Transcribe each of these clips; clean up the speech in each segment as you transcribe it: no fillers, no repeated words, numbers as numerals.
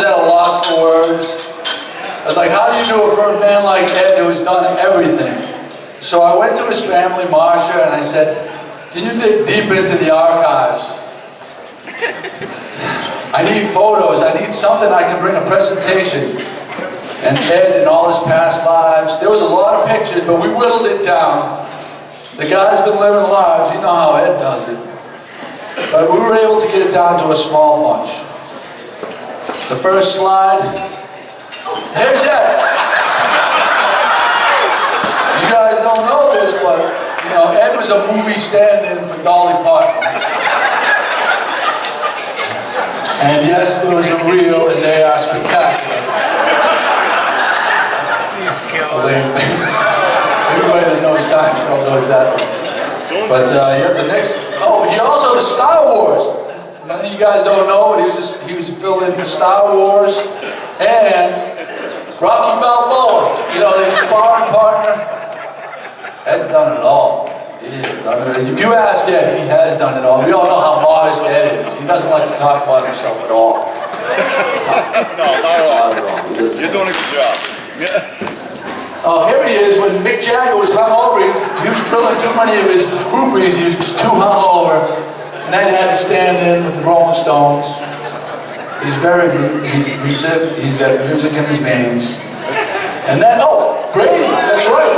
at a loss for words. I was like, how do you do it for a man like Ed who's done everything? So I went to his family, Marcia, and I said, can you dig deep into the archives? I need photos, I need something I can bring a presentation. And Ed and all his past lives. There was a lot of pictures, but we whittled it down. The guy's been living lives, you know how Ed does it. But we were able to get it down to a small bunch. The first slide, here's Ed. You guys don't know this, but you know, Ed was a movie stand-in for Dolly Parton. And yes, there was a reel, and they are spectacular. Everybody that knows Seinfeld knows that. But yeah, the next. Oh, he also the Star Wars. Many of you guys don't know, but he was filling in for Star Wars and Rocky Balboa. You know, the sparring partner. Ed's done it all. If you ask Ed, he has done it all. We all know how modest Ed is. He doesn't like to talk about himself at all. No, not at all. You're doing a good job. Oh, here he is when Mick Jagger was hungover. He was drilling too many of his groupies. He was just too hungover. And then he had to stand in with the Rolling Stones. He's music. He's got music in his veins. And then, oh, Brady, that's right.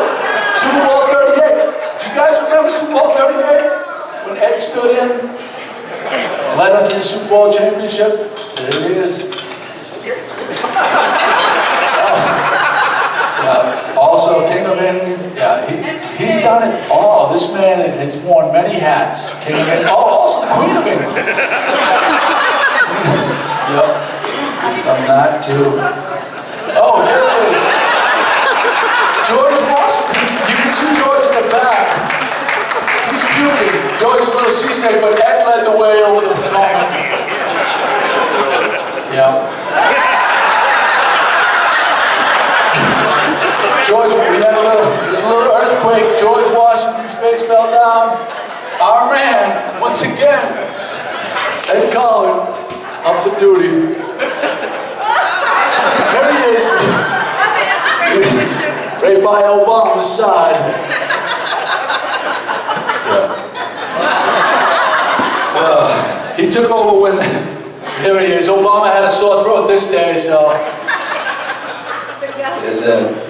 Super Bowl 38. Do you guys remember Super Bowl 38? When Ed stood in, led him to the Super Bowl championship. There he is. Also, King of England, yeah, he's done it all. This man has worn many hats. King of England, oh, also the Queen of England. Yep, done that too. Oh, here it is. George Washington, you can see George in the back. He's puking. George's a little seasick, but Ed led the way over the Potomac. Yeah. George, we had there was a little earthquake. George Washington's face fell down. Our man, once again, Ed Collin, up for duty. There he is, right by Obama's side. He took over when, here he is. Obama had a sore throat this day, so. There's Ed.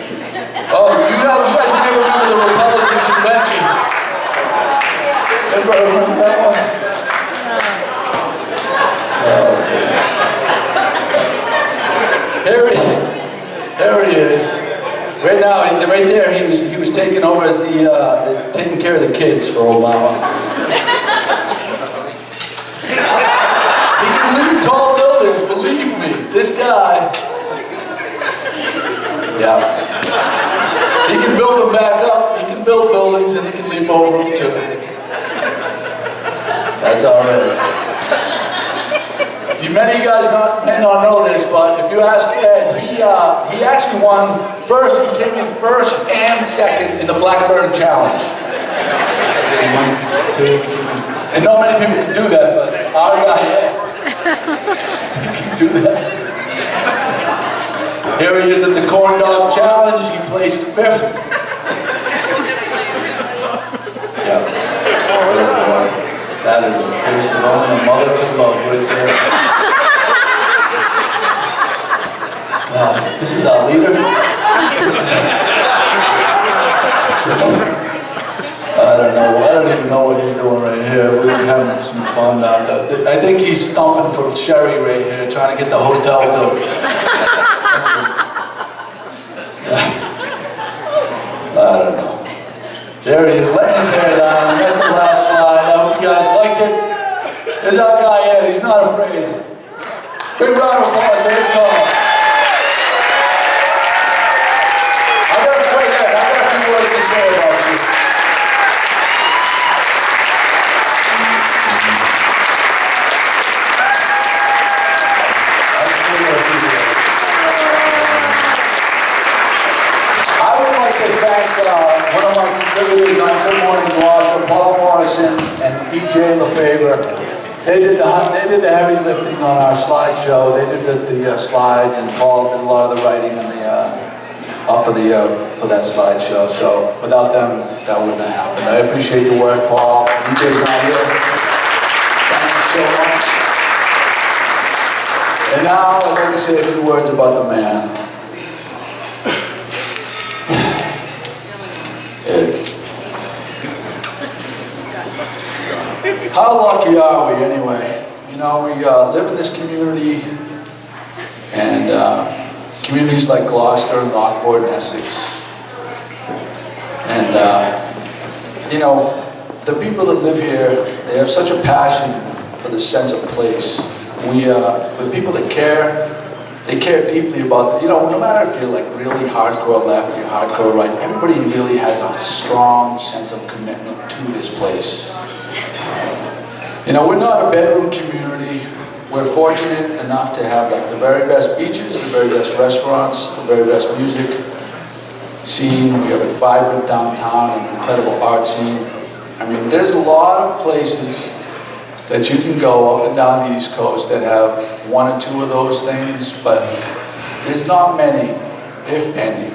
Oh, you guys may remember the Republican convention. Everybody remember that one? Here he is. Right now, right there, he was taking over as taking care of the kids for Obama. He can lead tall buildings, believe me. This guy. Yeah. He can build them back up, he can build buildings, and he can leap over them too. That's all right. Many of you guys may not know this, but if you ask Ed, he actually won first, he came in first and second in the Blackburn Challenge. And not many people can do that, but our guy Ed can do that. Here he is at the Corn Dog Challenge. He placed 5th. Yeah. That is a face that only a mother could love right there. Now, this is our leader. I don't know. I don't even know what he's doing right here. We're having some fun out there. I think he's stomping for Sherry right here, trying to get the hotel built. I don't know. There he is, letting his hair down. That's the last slide. I hope you guys liked it. There's our guy Ed. He's not afraid. Big round of applause for Ed Collin. I got to play that. I got a few words to say about you. I would like to thank one of my contributors on Good Morning Gloucester, Paul Morrison and E.J. LeFavour. They did the heavy lifting on our slideshow. They did the slides, and Paul did a lot of the writing on for that slideshow. So without them, that wouldn't have happened. I appreciate your work, Paul. DJ's not here. Thank you so much. And now I'd like to say a few words about the man. Ed. How lucky are we anyway? You know, we live in this community, and communities like Gloucester and Lockport and Essex. And, you know, the people that live here, they have such a passion for the sense of place. The people that care, they care deeply about, you know, no matter if you're like really hardcore left or hardcore right, everybody really has a strong sense of commitment to this place. You know, we're not a bedroom community. We're fortunate enough to have like the very best beaches, the very best restaurants, the very best music scene. We have a vibrant downtown, an incredible art scene. I mean, there's a lot of places that you can go up and down the East Coast that have one or two of those things, but there's not many, if any,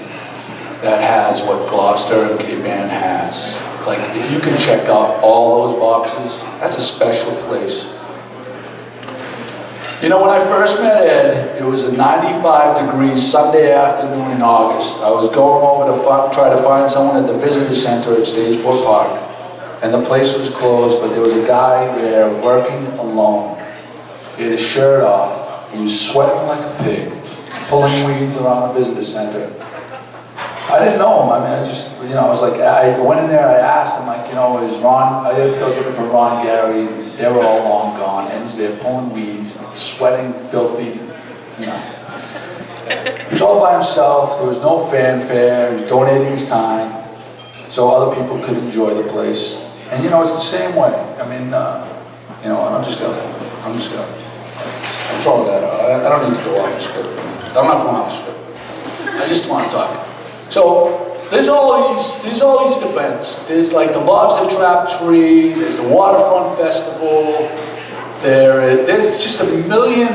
that has what Gloucester and Cape Ann has. Like, if you can check off all those boxes, that's a special place. You know, when I first met Ed, it was a 95-degree Sunday afternoon in August. I was going over to try to find someone at the visitor center at Stage 4 Park, and the place was closed, but there was a guy there working alone. He had his shirt off. He was sweating like a pig, pulling weeds around the visitor center. I didn't know him. I mean, I just, you know, I was like, I went in there, I asked him, like, you know, is Ron, I was looking for Ron Gary. They were all long gone, and he's there pulling weeds, sweating, filthy, you know. He was all by himself. There was no fanfare. He was donating his time so other people could enjoy the place. And, you know, it's the same way. I mean, you know, I'm throwing that out. I don't need to go off the script. I'm not going off the script. I just want to talk. So there's all these events. There's like the Lobster Trap Tree. There's the Waterfront Festival. There's just a million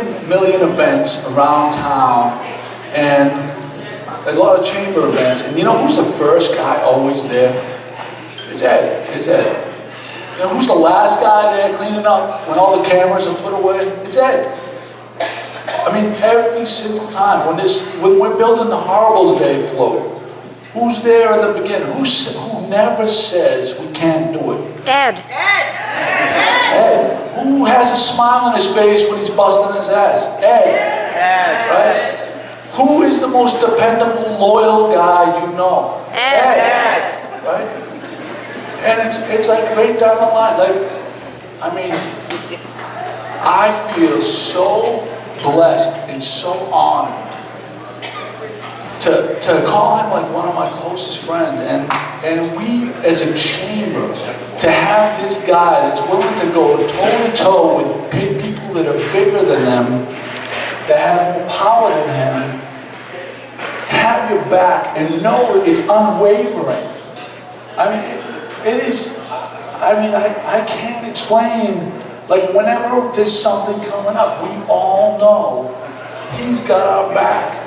events around town, and a lot of chamber events. And you know who's the first guy always there? It's Ed. It's Ed. You know who's the last guy there cleaning up when all the cameras are put away? It's Ed. I mean, every single time when we're building the Horribles Day float, who's there at the beginning? Who never says we can't do it? Ed. Ed. Who has a smile on his face when he's busting his ass? Ed. Right? Who is the most dependable, loyal guy you know? Ed. Right? And it's like right down the line. Like, I mean, I feel so blessed and so honored to call him like one of my closest friends, and we as a chamber, to have this guy that's willing to go toe-to-toe with people that are bigger than them, that have more power than him, have your back and know it's unwavering. I mean, it is, I mean, I can't explain, like whenever there's something coming up, we all know he's got our back.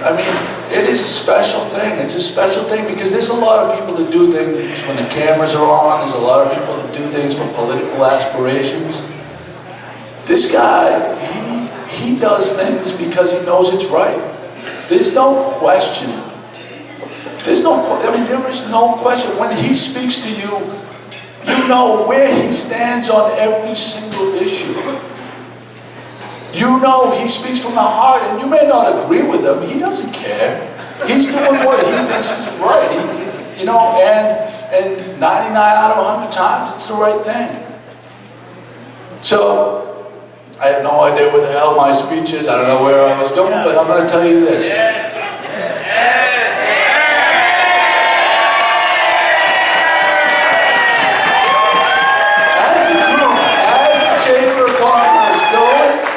I mean, it is a special thing. It's a special thing because there's a lot of people that do things when the cameras are on. There's a lot of people that do things for political aspirations. This guy, he does things because he knows it's right. There's no question. There is no question. When he speaks to you, you know where he stands on every single issue. You know he speaks from the heart, and you may not agree with him. He doesn't care. He's doing what he thinks is right. You know, and 99 out of 100 times, it's the right thing. So, I have no idea what the hell my speech is. I don't know where I was going, but I'm going to tell you this.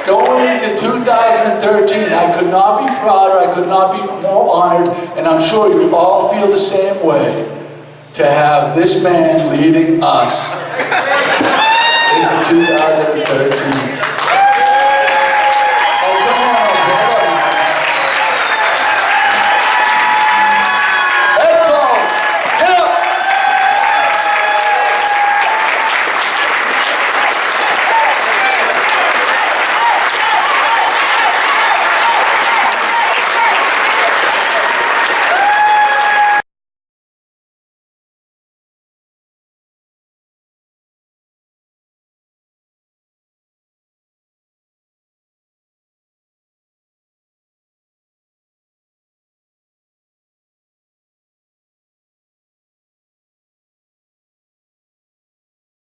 Going into 2013, I could not be prouder, I could not be more honored, and I'm sure you all feel the same way, to have this man leading us into 2013.